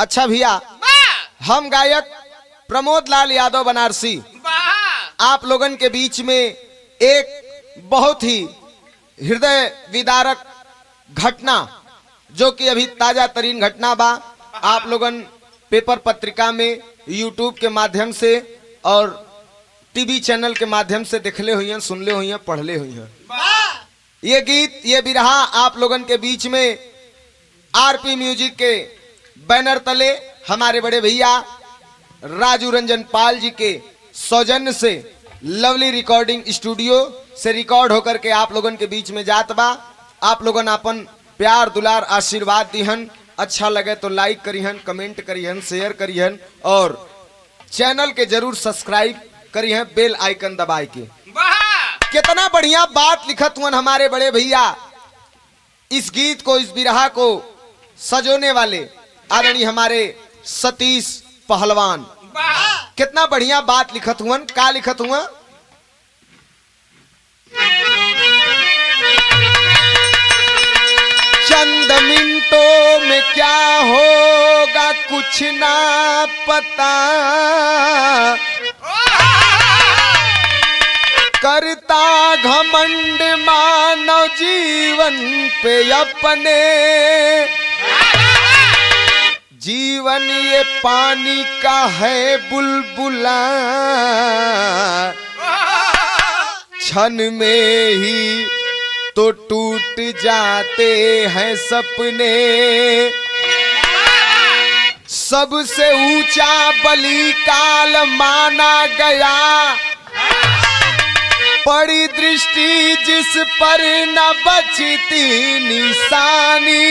अच्छा भैया, हम गायक प्रमोद लाल यादव बनारसी आप लोगन के बीच में एक बहुत ही हृदय विदारक घटना, जो कि अभी ताजा तरीन घटना बा, आप लोगन पेपर पत्रिका में यूट्यूब के माध्यम से और टीवी चैनल के माध्यम से देखले हुई हैं, सुनले हुई हैं, पढ़ले हुई हैं। ये गीत, ये बिरहा आप लोगन के बीच में आरपी म्यूजिक के बैनर तले हमारे बड़े भैया राजू रंजन पाल जी के सौजन्य से लवली रिकॉर्डिंग स्टूडियो से रिकॉर्ड होकर के आप लोगन के बीच में जात बा। आप लोगन अपन प्यार दुलार आशीर्वाद दिहन, अच्छा लगे तो लाइक करिहन, कमेंट करिहन, शेयर करिहन और चैनल के जरूर सब्सक्राइब करिहन, बेल आइकन दबाए के। कितना बढ़िया बात लिखत हुआ हमारे बड़े भैया, इस गीत को, इस बिरहा को सजोने वाले आदरणीय हमारे सतीश पहलवान, कितना बढ़िया बात लिखत हुआ। का लिखत हुआ? चंद मिनटों में क्या होगा कुछ ना पता, करता घमंड मानव जीवन पे अपने, जीवन ये पानी का है बुलबुला, क्षण में ही तो टूट जाते हैं सपने, सबसे ऊंचा बलिकाल माना गया, पड़ी दृष्टि जिस पर न बचती निशानी,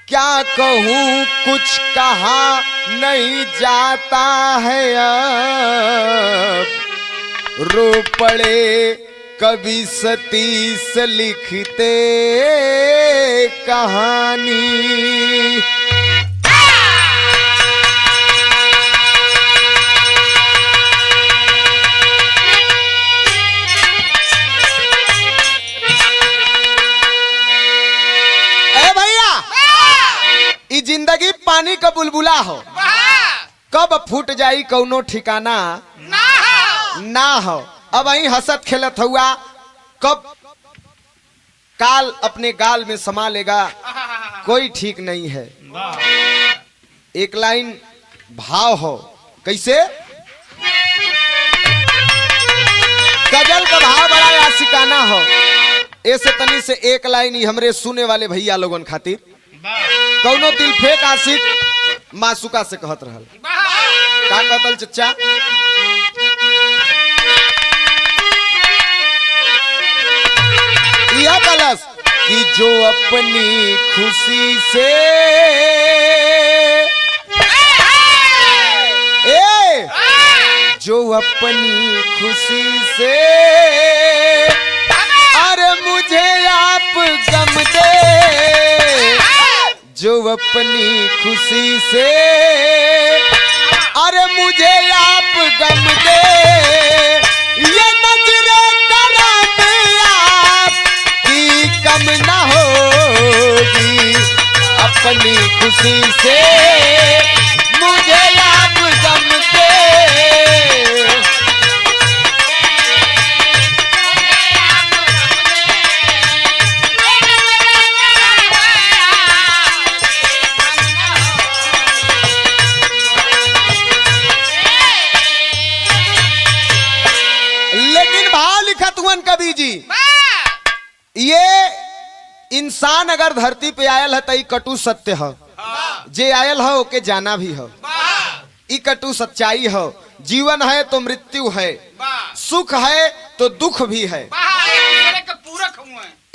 क्या कहूँ कुछ कहा नहीं जाता है अब, रो पड़े कभी सतीश लिखते कहानी। जिंदगी पानी का बुलबुला हो, कब फूट जाई कौनो ठिकाना ना हो। अब वही हंसत खेलत हुआ, कब काल अपने गाल में समा लेगा कोई ठीक नहीं है। एक लाइन भाव हो, कैसे? गजल का भाव बड़ा आशिकाना हो, ऐसे तनी से एक लाइन ही हमरे सुने वाले भैया लोगन खातिर कौनो दिल फेंक आशिक मासूका से कहत रहल। का कहतल चच्चा? यह कलश कि जो अपनी खुशी से जो अपनी खुशी से अरे मुझे आप गम दे, जो अपनी खुशी से अरे मुझे आप गम दे, ये नजरे करामे आपकी कम न होगी, अपनी खुशी से मुझे आप गम दे। कवि जी, ये इंसान अगर धरती पे आयल है तो ई कटु सत्य है, जे आयल है ओके जाना भी है, ई कटु सच्चाई है। जीवन है तो मृत्यु है, सुख है तो दुख भी है,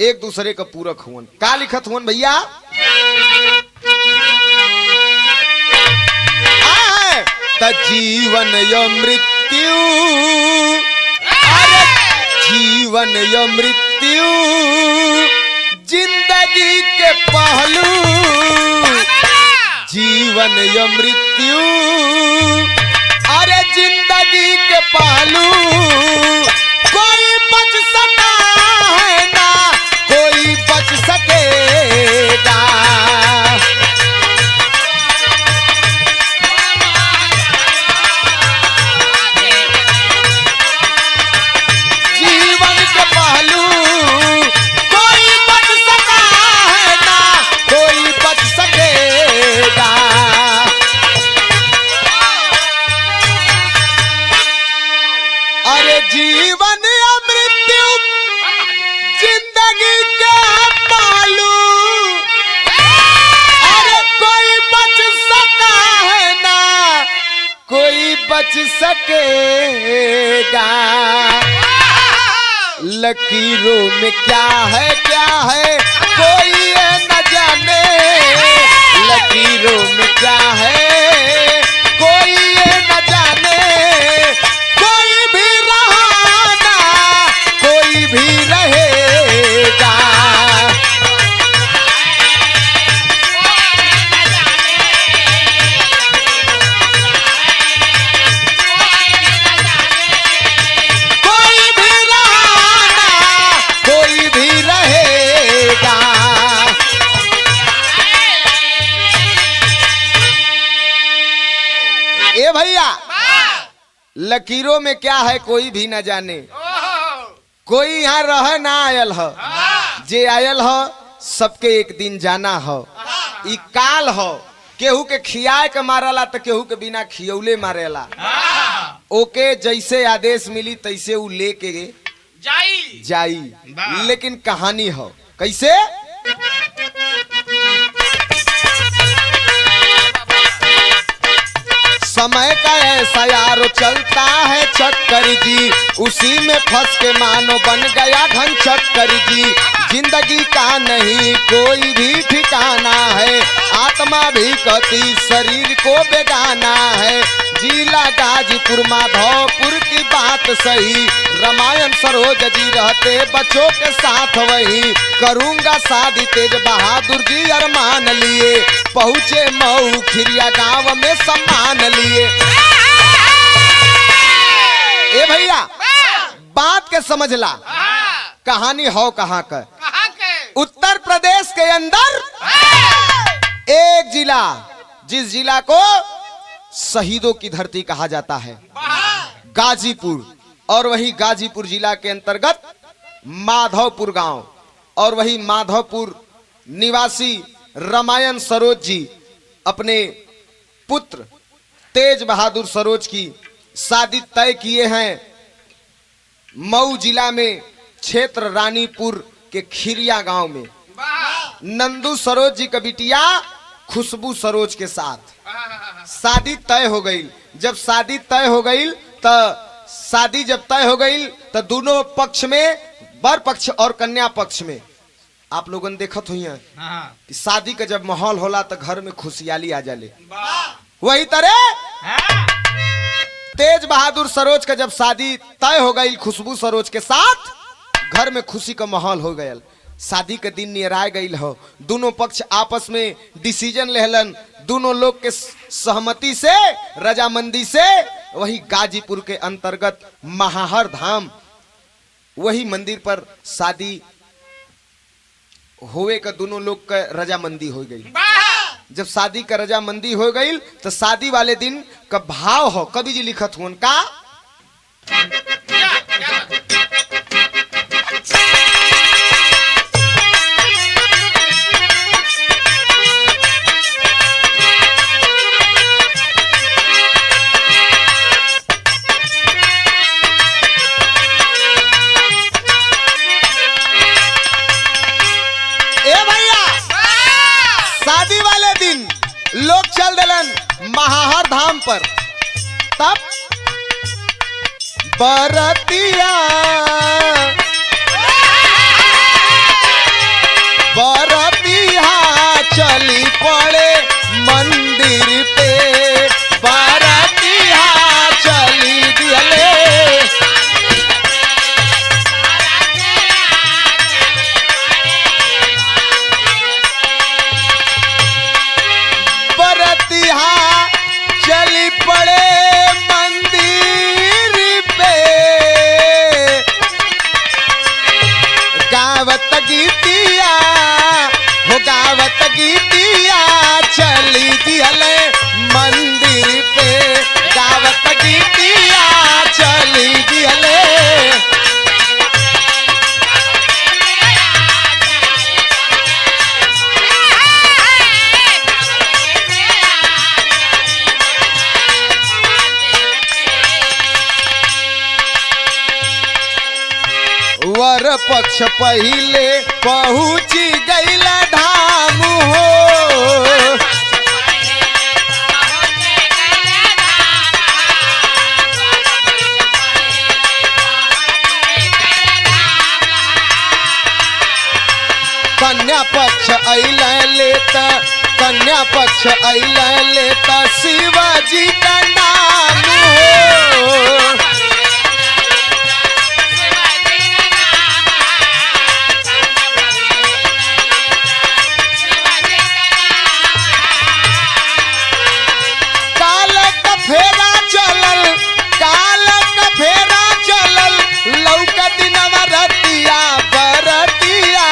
एक दूसरे का पूरक हुआ। का लिखत हुआ भैया? त जीवन या मृत्यु, जीवन या मृत्यु जिंदगी के पहलू, जीवन या मृत्यु अरे जिंदगी के पहलू, कोई बच सका है ना कोई बच सकेगा, बच सकेगा। लकीरों में क्या है कोई ये न जाने। लकीरों में क्या है कोई ये न जाने। कोई भी रहा ना कोई भी रहेगा। कोई भी रहा ना कोई भी रहेगा। ए भैया, लकीरों में क्या है कोई भी न जाने। कोई यहाँ रह ना आयल हो, जे आयल हो सबके एक दिन जाना हो। ई काल हो, केहू के खियाए के मारला तो केहू के बिना खियौले मारेला। ओके जैसे आदेश मिली तैसे उ लेके जाई। लेकिन कहानी हो कैसे। समय का ऐसा यारो चलता है चक्कर जी। उसी में फंस के मानो बन गया घन चक्कर जी। जिंदगी का नहीं कोई भी ठिकाना है। आत्मा भी कहती शरीर को बेगाना है। जिला गाजीपुर माधोपुर की बात सही। रामायण सरोज जी रहते बच्चों के साथ वही। करूंगा शादी तेज बहादुर जी अरमान लिए। पहुंचे मऊ खिरिया गांव में सम्मान लिए। ए भैया बात के समझ ला। कहानी हो कहाँ का। उत्तर प्रदेश के अंदर एक जिला, जिस जिला को शहीदों की धरती कहा जाता है, गाजीपुर। और वही गाजीपुर जिला के अंतर्गत माधवपुर गांव। और वही माधवपुर निवासी रामायण सरोज जी अपने पुत्र तेज बहादुर सरोज की शादी तय किए हैं मऊ जिला में क्षेत्र रानीपुर के खिरिया गांव में नंदू सरोज जी का बिटिया खुशबू सरोज के साथ शादी तय हो गई। जब शादी तय हो गई जब तय हो गई तो दोनों पक्ष में, वर पक्ष और कन्या पक्ष में, आप लोगों ने देखत हुई कि शादी का जब माहौल होला तो घर में खुशहाली आ जाले। वही तरह तेज बहादुर सरोज का जब शादी तय हो गई खुशबू सरोज के साथ, घर में खुशी का माहौल हो गया। शादी के दिन नियराय गई हो। दोनों पक्ष आपस में डिसीजन लेहलन। दोनों लोग के सहमति से, रजामंदी से वही गाजीपुर के अंतर्गत महाहर धाम, वही मंदिर पर शादी होवे का दोनों लोग का रजामंदी हो गई। जब शादी का रजामंदी हो गई तो शादी वाले दिन का भाव हो, कवि जी लिखत हुन का। शादी वाले दिन लोग चल दिलन महाहर धाम पर। तब बरतिया चली पड़े मंदिर पे। बरतिया चली दिले चली पड़े मंदिर पे। गावत गीतिया हो गावत गीतिया चली दिले मंदिर पे। गावत गीतिया चली दिले वर पक्ष पहिले पहुंची गईला धाम हो। अइल लेता, कन्या पक्ष अइल लेता शिवाजी का नाम हो। काल का फेरा चलल, काल का फेरा चलल, लौका दिनवा रतिया बरतिया,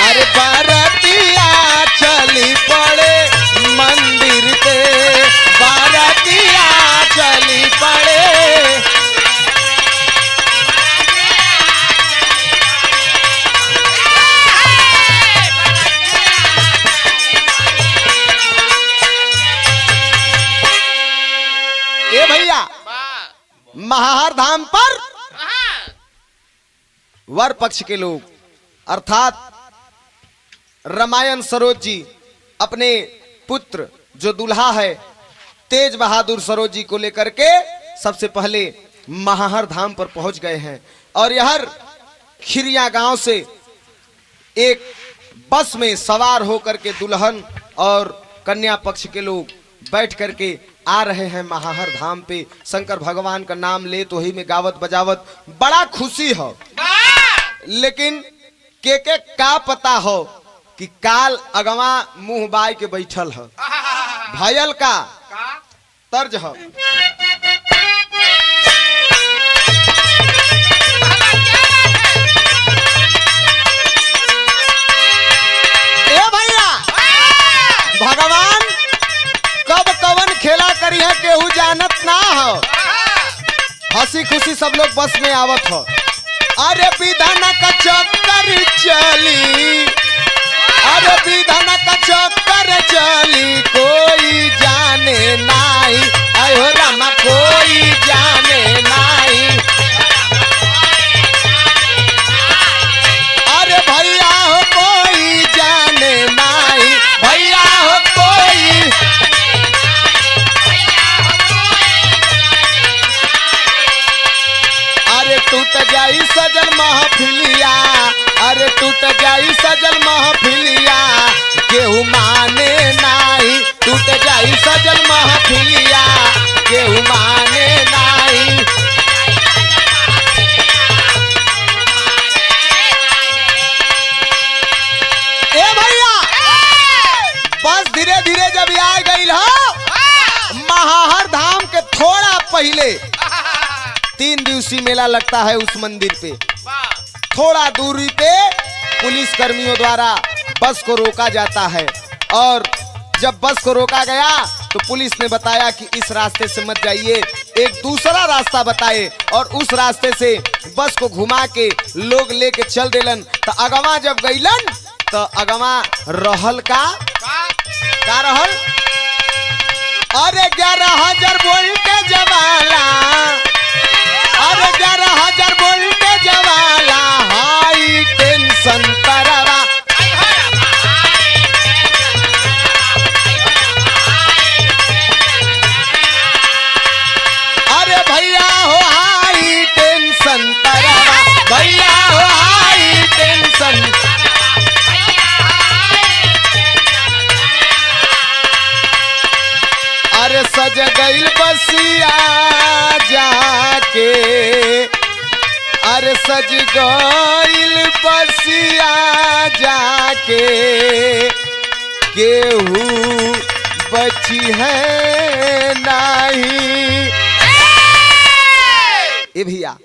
अरे बरतिया चली पड़े मंदिर पे, बरतिया चली पड़े। ए भैया, महाहर धाम पर वर पक्ष के लोग अर्थात रामायण सरोज जी अपने पुत्र जो दुल्हा है तेज बहादुर सरोज जी को लेकर के सबसे पहले महाहर धाम पर पहुंच गए हैं। और यह खिरिया गांव से एक बस में सवार होकर के दुल्हन और कन्या पक्ष के लोग बैठ करके आ रहे हैं महाहर धाम पे। शंकर भगवान का नाम ले तो ही में गावत बजावत बड़ा खुशी हो, लेकिन के का पता हो कि काल अगवा मुंह बाय के बैठल है, भयल का तर्ज हो। ए भैया, भगवान कब कवन खेला करी है केहू जानत ना हो। हंसी खुशी सब लोग बस में आवत हो। अरे विधान का चक्कर चली, अरे विधान का चक्कर चली, कोई जाने नहीं, आयो रामा कोई जाने नहीं। अरे भैया हो कोई जाने नहीं, भैया हो कोई। अरे टूट जाई सजल महफिलिया, अरे टूट जाई सजल महफिलिया, केहू माने नाही, टूट जाई सजल महफिलिया, केहू माने नाही। ए भैया, बस धीरे धीरे जब आ गई हो महाहर धाम के थोड़ा पहले 3 दिवसीय मेला लगता है उस मंदिर पे। थोड़ा दूरी पे पुलिस कर्मियों द्वारा बस को रोका जाता है, और जब बस को रोका गया तो पुलिस ने बताया कि इस रास्ते से मत जाइए, एक दूसरा रास्ता बताए, और उस रास्ते से बस को घुमा के लोग लेके चल देलन। तो अगवा जब गईलन तो अगवा रहल का रहल, अरे 11,000 वोल्टेज वाला, अरे 11,000 वोल्टेज वाला हाई टेंशन तरवा। अरे भैया हो हाई टेंशन तरवा, भैया हो हाई टेंशन। अरे सज गईल बसिया जाके, अरे सज गईल बसिया जाके, केहू बची है नहीं। ए भैया,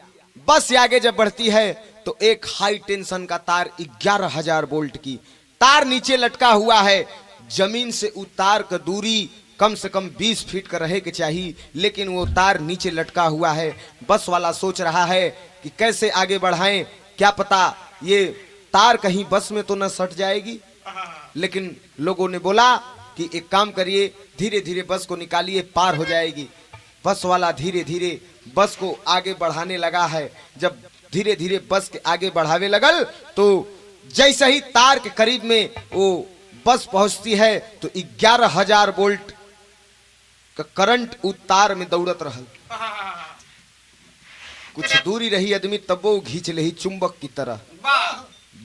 बस आगे जब बढ़ती है तो एक हाई टेंशन का तार 11,000 वोल्ट की तार नीचे लटका हुआ है। जमीन से उतार का दूरी कम से कम 20 फीट का रहे के चाहिए, लेकिन वो तार नीचे लटका हुआ है। बस वाला सोच रहा है कि कैसे आगे बढ़ाएं, क्या पता ये तार कहीं बस में तो न सट जाएगी। लेकिन लोगों ने बोला कि एक काम करिए, धीरे धीरे बस को निकालिए, पार हो जाएगी। बस वाला धीरे धीरे बस को आगे बढ़ाने लगा है। जब धीरे धीरे बस के आगे बढ़ावे लगल तो जैसे ही तार के करीब में वो बस पहुंचती है तो 11,000 वोल्ट का करंट उस तार में दौड़त रहल। कुछ दूरी रही आदमी तब वो घींच ले चुंबक की तरह,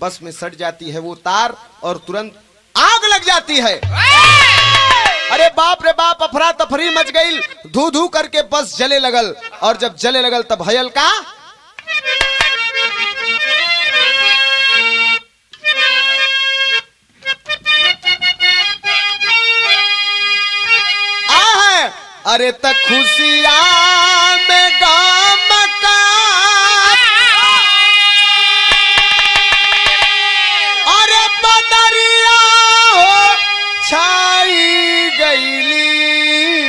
बस में सट जाती है वो तार और तुरंत आग लग जाती है। अरे बाप रे बाप, अफरा तफरी मच गई, धू धू करके बस जले लगल। और जब जले लगल तब भयल का अरे तक खुशियां में गम का अरे बदरिया हो छाई गईली।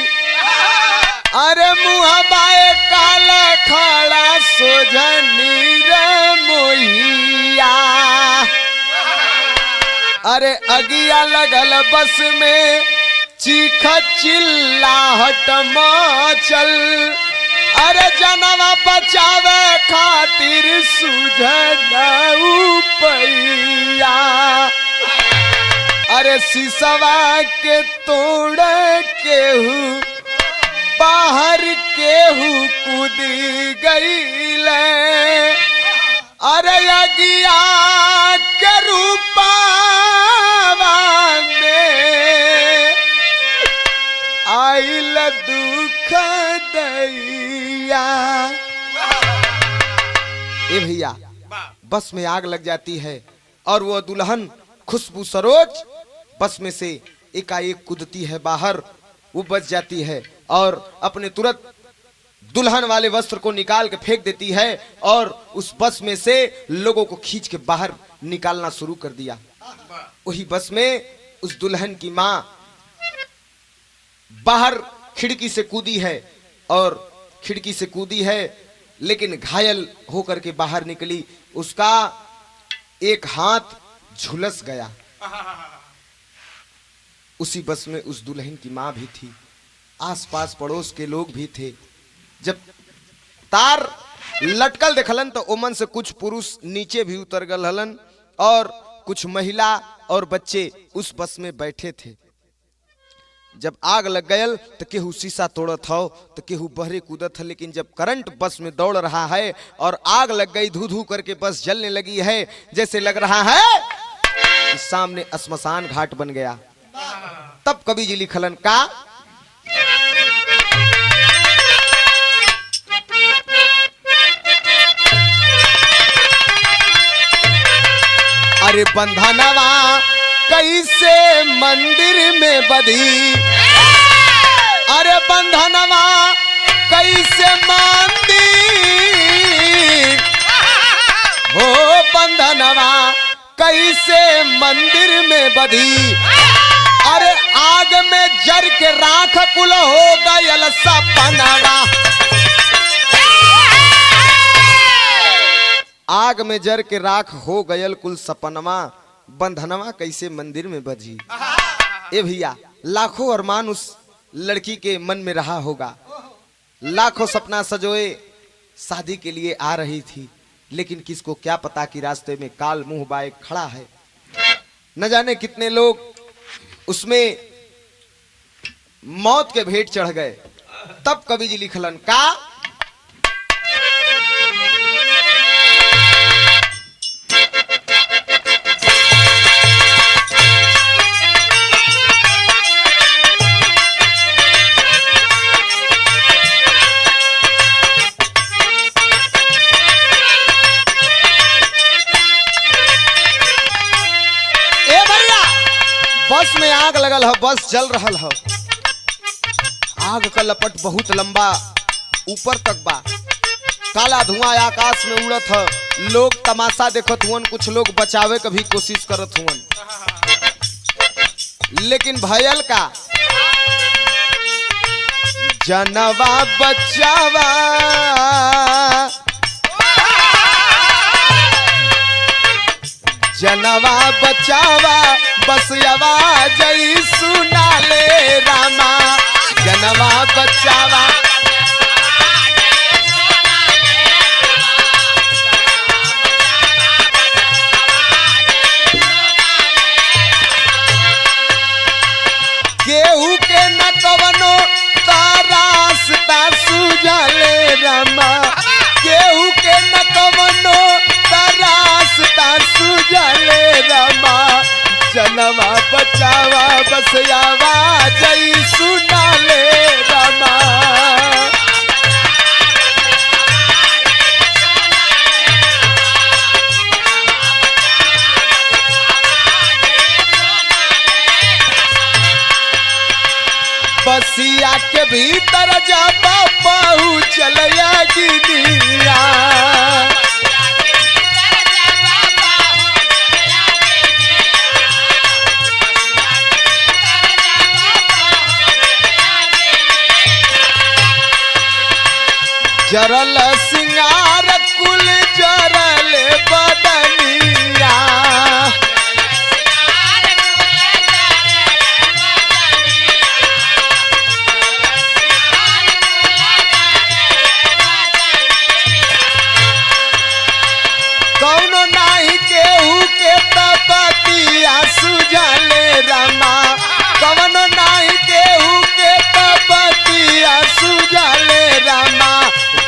अरे मुहबाए काला खड़ा सोझनी रे मोहिया। अरे अगिया लगल बस में चीख चिल्लाहट मचल। अरे जनवा बचावे खातिर सुझन उपैया। अरे सिसवा के तोड़ केहू बाहर केहू कूद गईले। अरे अगिया के रूपा आइल दुख दैया। ए भैया, बस में आग लग जाती है और वो दुल्हन खुशबू सरोज बस में से एकाएक कूदती है बाहर। वो बच जाती है और अपने तुरंत दुल्हन वाले वस्त्र को निकाल के फेंक देती है और उस बस में से लोगों को खींच के बाहर निकालना शुरू कर दिया। वही बस में उस दुल्हन की माँ बाहर खिड़की से कूदी है और खिड़की से कूदी है लेकिन घायल होकर के बाहर निकली। उसका एक हाथ झुलस गया। उसी बस में उस दुल्हन की माँ भी थी, आसपास पड़ोस के लोग भी थे। जब तार लटकल देखलन तो ओमन से कुछ पुरुष नीचे भी उतर गल हलन और कुछ महिला और बच्चे उस बस में बैठे थे। जब आग लग गयल तो केहू शीशा तोड़त हो तो केहू बहरे कूदत है। लेकिन जब करंट बस में दौड़ रहा है और आग लग गई, धू धू करके बस जलने लगी है, जैसे लग रहा है कि सामने श्मशान घाट बन गया। तब कवि जी लिखलन का अरे बंधनवा कैसे मंदिर में बधी। अरे बंधनवा कैसे मंदिर हो, बंधनवा कैसे मंदिर में बधी। अरे आग में जर के राख कुल हो गयल सपनवा। आग में जर के राख हो गयल कुल सपनवा, बंधनवा कैसे मंदिर में बजी। ए भैया, लाखों अरमान उस लड़की के मन में रहा होगा, लाखों सपना सजोए शादी के लिए आ रही थी, लेकिन किसको क्या पता कि रास्ते में काल मुंह बाए खड़ा है। न जाने कितने लोग उसमें मौत के भेंट चढ़ गए। तब कवि जी लिखलन का बस में आग लगल है, बस जल रहल है। आग का लपट बहुत लंबा ऊपर तक बा, काला धुआं आकाश में उड़त है। लोग तमाशा देखत हुवन, कुछ लोग बचावे की भी कोशिश करत हुवन, लेकिन भयल का जनवा बचावा जनवा बचावा बस आवाज सुना ले रामा। जनवा बचावा केहू के न कवनो रास्ता सुझले रामा। केहू के न कवनो रास्ता सुझ सुझले रमा जनवा बचावा बसयावा जई सुनाले रमा बसिया के भीतर जाबा पहुँचल गिनिया जरल सिंगार कुल जरल बदनिया कौनो नाही केहू के तपतिया सुझले रमा कौनो नाही केहू के तपतिया सुझले रमा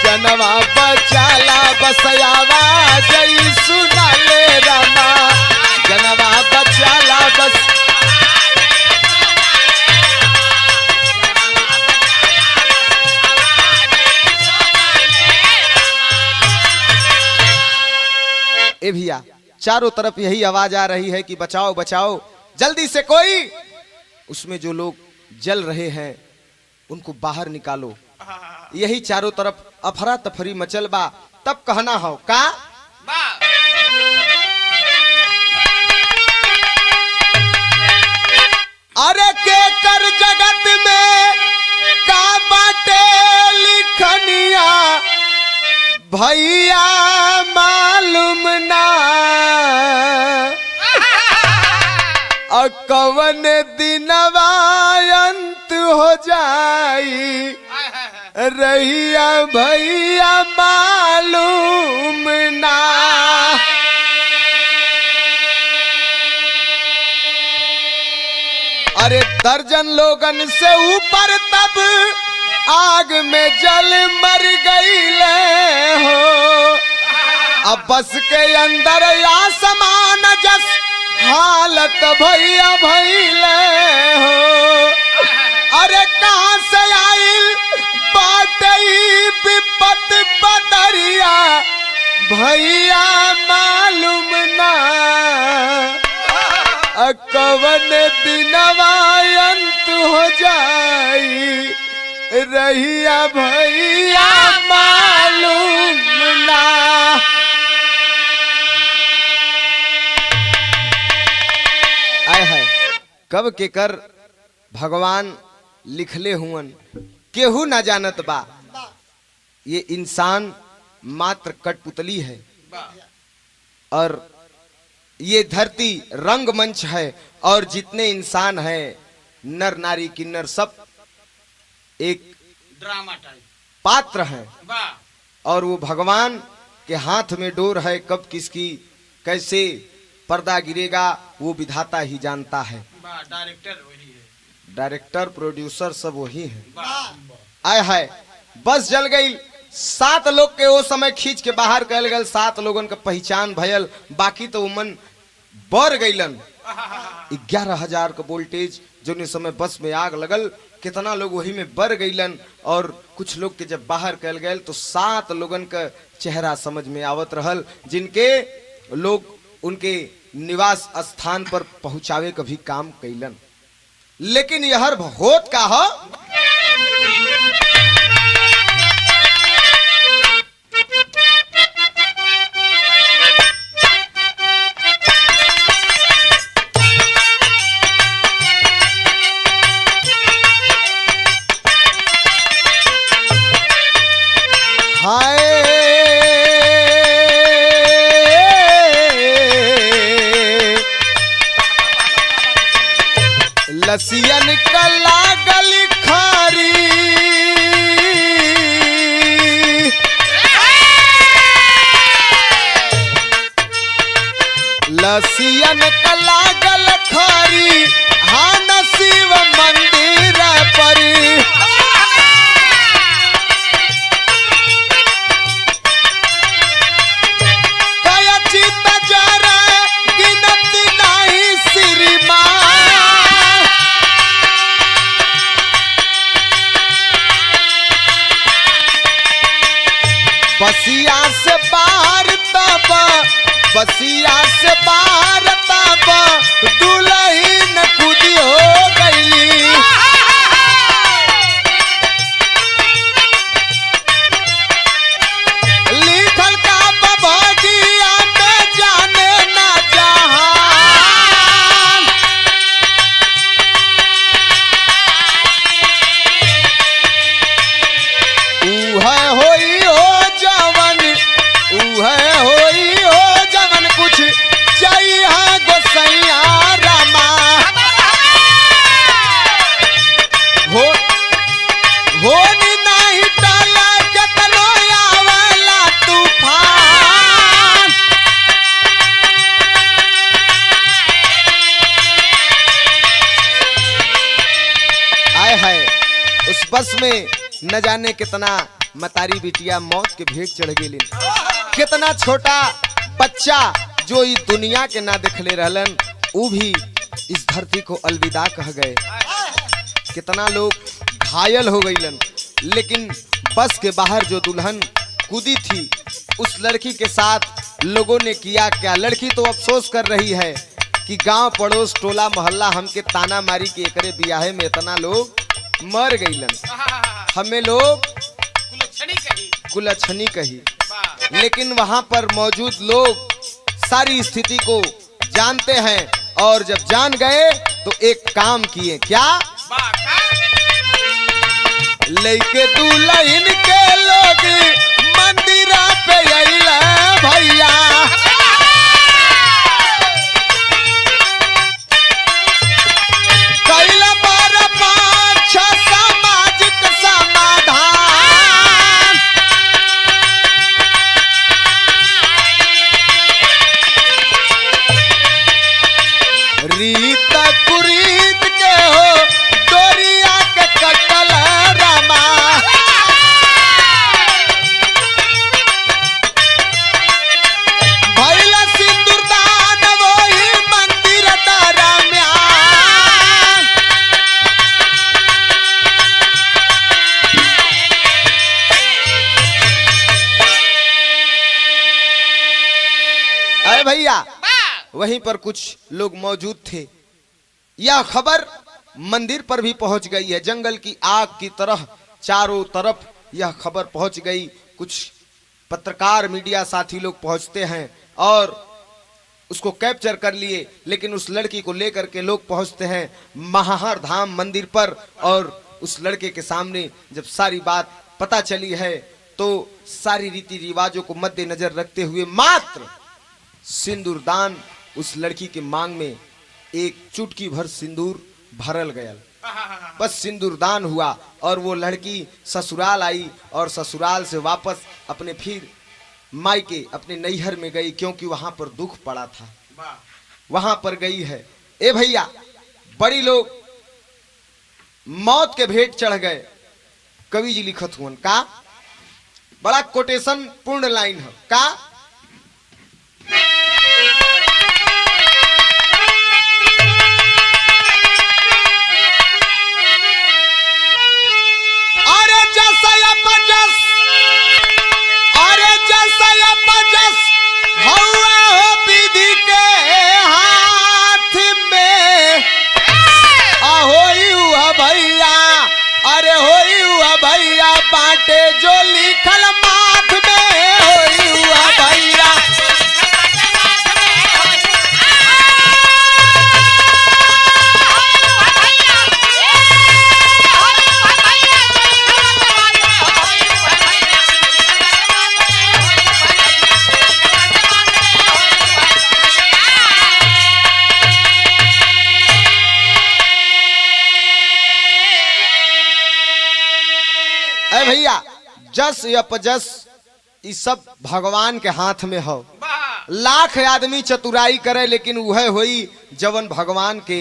जनवा बचाला बसयावा जई सुनाले रमा जनवा बचाला बस ए भैया चारों तरफ यही आवाज आ रही है कि बचाओ बचाओ जल्दी से कोई उसमें जो लोग जल रहे हैं उनको बाहर निकालो। यही चारों तरफ अफरा तफरी मचल बा। तब कहना हो का अरे के कर जगत में का बाटे लिखनिया भैया मालूम ना कवन दिनवा अंत हो जाई रहिया भैया मालूम ना। अरे दर्जन लोगन से ऊपर तब आग में जल मर गईले हो अब बस के अंदर आसमान जस हालत भैया भैले हो। अरे कहाँ से आइल बाटे विपत बदरिया भैया मालूम ना कवन दिनवा अंत हो जाई रहिया भैया मालूम ना। आय है कब के कर भगवान लिखले हुवन केहू ना जानत बा। ये इंसान मात्र कठपुतली है और ये धरती रंगमंच है और जितने इंसान हैं नर नारी किन्नर सब एक ड्रामा टाइप पात्र हैं और वो भगवान के हाथ में डोर है। कब किसकी कैसे पर्दा गिरेगा वो विधाता ही जानता है। डायरेक्टर वही है, डायरेक्टर प्रोड्यूसर सब वही है। आय है बस जल गई 7 लोग के वो समय खींच के बाहर कल गए। 7 लोगन का पहचान भयल बाकी तो मन बर गईलन। 11,000 का वोल्टेज जो ने समय बस में आग लगल कितना लोग वही में बर गईलन और कुछ लोग के जब बाहर कल गए तो 7 लोगन का चेहरा समझ में आवत रहल जिनके लोग उनके निवास स्थान पर पहुंचावे का भी काम कैलन। लेकिन यह होत का हो लसियन का लागल खारी लसियन का लागल खारी हाँ नसीब मंदिर पर कया चित जरा बसिया से बाहर तब, बसिया से बाहर तब दुल्हन खुदी हो गईली। लिखल का बभगिया में जाने ना जहान। उहे होई हो जवन, उहे होई हो जवन कुछ चाहिए गोसैया रामा। हो होनी नहीं टला केतनो आवेला तूफान। आए है उस बस में न जाने कितना मतारी बिटिया मौत के भेंट चढ़ गई। कितना छोटा बच्चा जो इस दुनिया के ना देखले रहलन वो भी इस धरती को अलविदा कह गए। कितना लोग घायल हो गईलन। लेकिन बस के बाहर जो दुल्हन कूदी थी उस लड़की के साथ लोगों ने किया क्या। लड़की तो अफसोस कर रही है कि गांव पड़ोस टोला मोहल्ला हमके ताना मारी के एकरे बियाहे में इतना लोग मर गईलन, हमें लोग कुलच्छनी कही। लेकिन वहां पर मौजूद लोग सारी स्थिति को जानते हैं और जब जान गए तो एक काम किए। क्या? लेके दुल्हन के लोग मंदिरा पे अइला भैया। कैला बार पाँच सामाजिक समाधान। रीत कुरीत के हो डोरिया के कटल रामा। भैला सिंदूरदान वही मंदिर दरम्यान। अरे भैया वहीं पर कुछ लोग मौजूद थे। यह खबर मंदिर पर भी पहुंच गई है। जंगल की आग की तरह चारों तरफ यह खबर पहुंच गई। कुछ पत्रकार मीडिया साथी लोग पहुंचते हैं और उसको कैप्चर कर लिए। लेकिन उस लड़की को लेकर के लोग पहुंचते हैं महाहर धाम मंदिर पर और उस लड़के के सामने जब सारी बात पता चली है तो सारी रीति रिवाजों को मद्देनजर रखते हुए मात्र सिंदूरदान उस लड़की के मांग में एक चुटकी भर सिंदूर भरल गया। बस सिंदूरदान हुआ और वो लड़की ससुराल आई और ससुराल से वापस अपने फिर मायके अपने नैहर में गई क्योंकि वहां पर दुख पड़ा था। वहां पर गई है। ए भैया बड़ी लोग मौत के भेंट चढ़ गए। कवि जी लिखत हुआ का बड़ा कोटेशन पूर्ण लाइन है का। बाटे जो लिखल माथ में होई हुआ भैया। भैया जस अपजस ये सब भगवान के हाथ में हो। लाख आदमी चतुराई करे लेकिन वह होई जवन भगवान के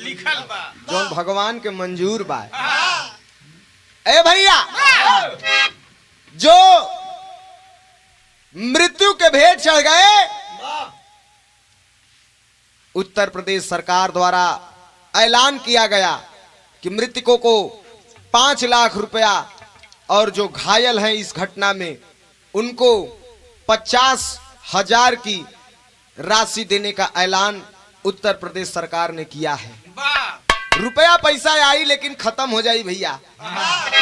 लिखल बा, जवन भगवान के मंजूर बा। ए भैया जो मृत्यु के भेंट चढ़ गए, उत्तर प्रदेश सरकार द्वारा ऐलान किया गया कि मृतकों को 5 लाख रुपया और जो घायल हैं इस घटना में उनको 50,000 की राशि देने का ऐलान उत्तर प्रदेश सरकार ने किया है। रुपया पैसा आई लेकिन खत्म हो जाई भैया,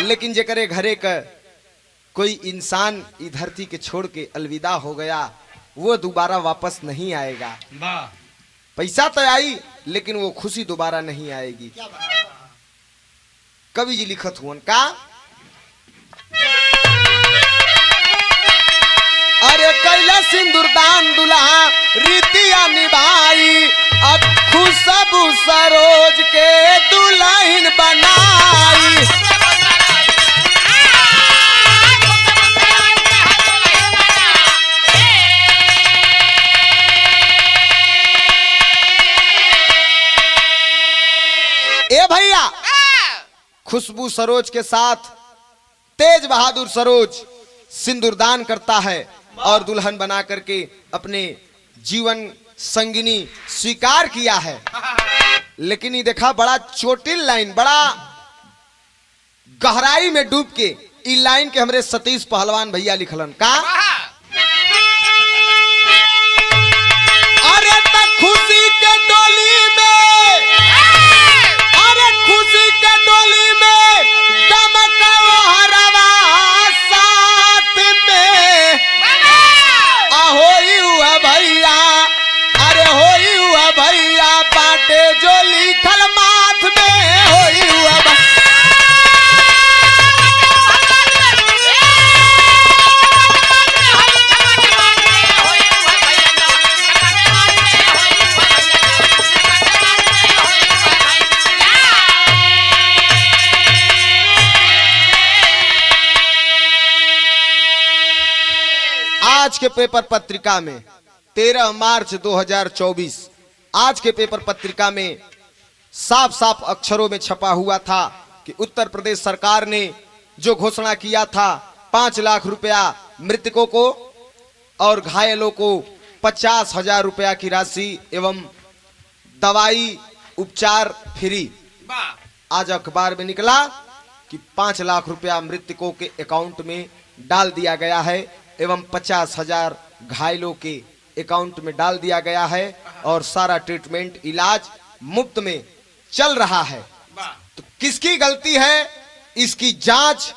लेकिन जेकरे घरे का कोई इंसान इस धरती के छोड़ के अलविदा हो गया वो दोबारा वापस नहीं आएगा। पैसा तो आई लेकिन वो खुशी दोबारा नहीं आएगी। कवि जी लिखत हुआ का, अरे कैला सिंदूरदान दुल्हा रीतिया निभाई, खुशबू सरोज के दुल्हन बनाई। ए भैया, खुशबू सरोज के साथ तेज बहादुर सरोज सिंदूरदान करता है और दुल्हन बना करके अपने जीवन संगिनी स्वीकार किया है। लेकिन ये देखा बड़ा चोटिल लाइन, बड़ा गहराई में डूब के इस लाइन के हमरे सतीश पहलवान भैया लिखलन का, अरे तक खुशी के डोली में, अरे खुशी के डोली में गमका हरवा साथ में होई हुआ भैया, अरे होई हुआ भैया बाटे जो लिखल माथ में होई हुआ आज के पेपर पत्रिका में 13 मार्च 2024 आज के पेपर पत्रिका में साफ साफ अक्षरों में छपा हुआ था कि उत्तर प्रदेश सरकार ने जो घोषणा किया था 5 लाख रुपया मृतकों को और घायलों को 50,000 रुपया की राशि एवं दवाई उपचार फ्री। आज अखबार में निकला कि 5 लाख रुपया मृतकों के अकाउंट में डाल दिया गया है एवं 50,000 घायलों के अकाउंट में डाल दिया गया है और सारा ट्रीटमेंट इलाज मुफ्त में चल रहा है। तो किसकी गलती है, इसकी जांच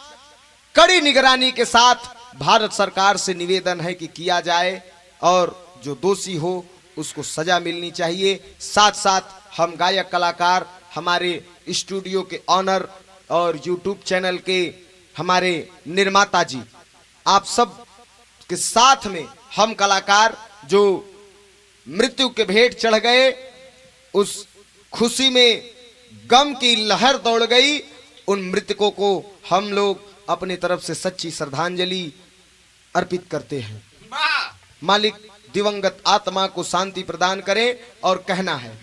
कड़ी निगरानी के साथ भारत सरकार से निवेदन है कि किया जाए और जो दोषी हो उसको सजा मिलनी चाहिए। साथ साथ हम गायक कलाकार, हमारे स्टूडियो के ऑनर और यूट्यूब चैनल के हमारे निर्माता जी, आप सब के साथ में हम कलाकार जो मृत्यु के भेंट चढ़ गए, उस खुशी में गम की लहर दौड़ गई, उन मृतकों को हम लोग अपनी तरफ से सच्ची श्रद्धांजलि अर्पित करते हैं। मालिक दिवंगत आत्मा को शांति प्रदान करे। और कहना है,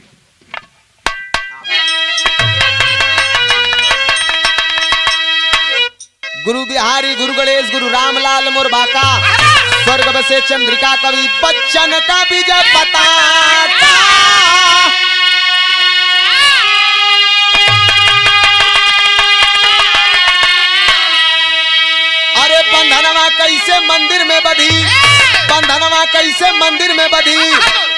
गुरु बिहारी, गुरु गणेश, गुरु रामलाल मुरबाका, स्वर्ग बसे चंद्रिका कवि बच्चन का विजय पताका। अरे बंधनवा कैसे मंदिर में बधी, बंधनवा कैसे मंदिर में बधी,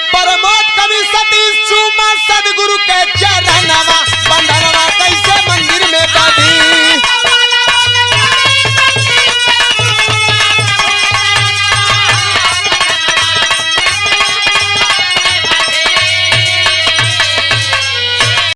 प्रमोद कवि सतीश चूमा सदगुरु के चरणवा।